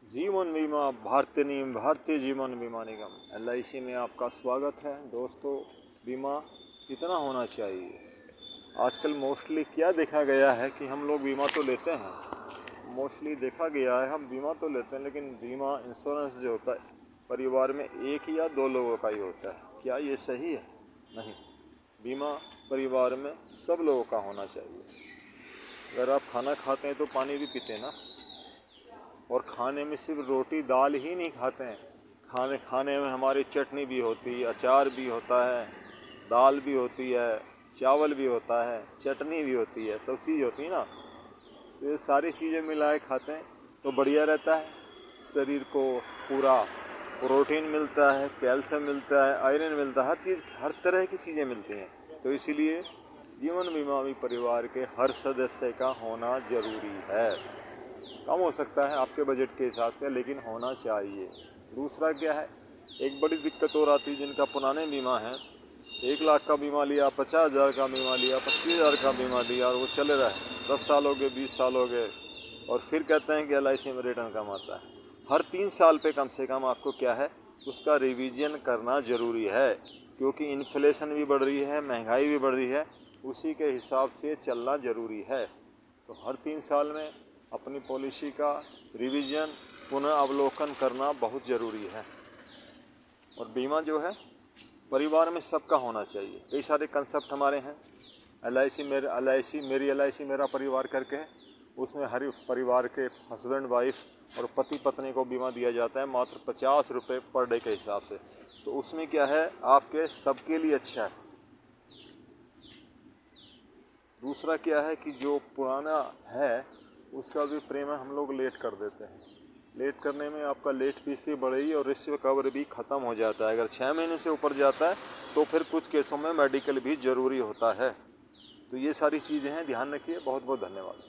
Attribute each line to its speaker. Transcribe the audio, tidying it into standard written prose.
Speaker 1: जीवन बीमा भारतीय जीवन बीमा निगम LIC में आपका स्वागत है। दोस्तों, बीमा कितना होना चाहिए? आजकल मोस्टली क्या देखा गया है कि हम लोग बीमा तो लेते हैं, मोस्टली देखा गया है हम बीमा तो लेते हैं, लेकिन बीमा इंश्योरेंस जो होता है परिवार में एक या दो लोगों का ही होता है। क्या ये सही है? नहीं, बीमा परिवार में सब लोगों का होना चाहिए। अगर आप खाना खाते हैं तो पानी भी पीते हैं ना, और खाने में सिर्फ रोटी दाल ही नहीं खाते हैं, खाने में हमारी चटनी भी होती है, अचार भी होता है, दाल भी होती है, चावल भी होता है, चटनी भी होती है, सब चीज़ होती है ना। तो ये सारी चीज़ें मिलाए खाते हैं तो बढ़िया रहता है। शरीर को पूरा प्रोटीन मिलता है, कैल्शियम मिलता है, आयरन मिलता है, हर चीज़ हर तरह की चीज़ें मिलती हैं। तो इसीलिए जीवन बीमा भी परिवार के हर सदस्य का होना ज़रूरी है। कम हो सकता है आपके बजट के हिसाब से, लेकिन होना चाहिए। दूसरा क्या है, एक बड़ी दिक्कत और आती है जिनका पुराने बीमा है, 1 लाख का बीमा लिया, 50,000 का बीमा लिया, 25,000 का बीमा लिया और वो चले रहे, 10 साल हो गए, 20 साल हो गए, और फिर कहते हैं कि LIC में रिटर्न कम आता है। हर 3 साल पे कम से कम आपको क्या है, उसका रिवीजन करना ज़रूरी है, क्योंकि इन्फ्लेशन भी बढ़ रही है, महंगाई भी बढ़ रही है, उसी के हिसाब से चलना ज़रूरी है। तो हर 3 साल में अपनी पॉलिसी का रिवीजन पुनः अवलोकन करना बहुत ज़रूरी है। और बीमा जो है परिवार में सबका होना चाहिए। कई सारे कंसेप्ट हमारे हैं। मेरी LIC मेरा परिवार करके है, उसमें हर परिवार के हस्बैंड वाइफ और पति पत्नी को बीमा दिया जाता है मात्र 50 रुपये पर डे के हिसाब से। तो उसमें क्या है, आपके सबके लिए अच्छा है। दूसरा क्या है कि जो पुराना है उसका भी प्रीमियम हम लोग लेट कर देते हैं। लेट करने में आपका लेट फीस भी बढ़ेगी और रिस्क कवर भी ख़त्म हो जाता है। अगर 6 महीने से ऊपर जाता है तो फिर कुछ केसों में मेडिकल भी ज़रूरी होता है। तो ये सारी चीज़ें हैं, ध्यान रखिए। बहुत बहुत धन्यवाद।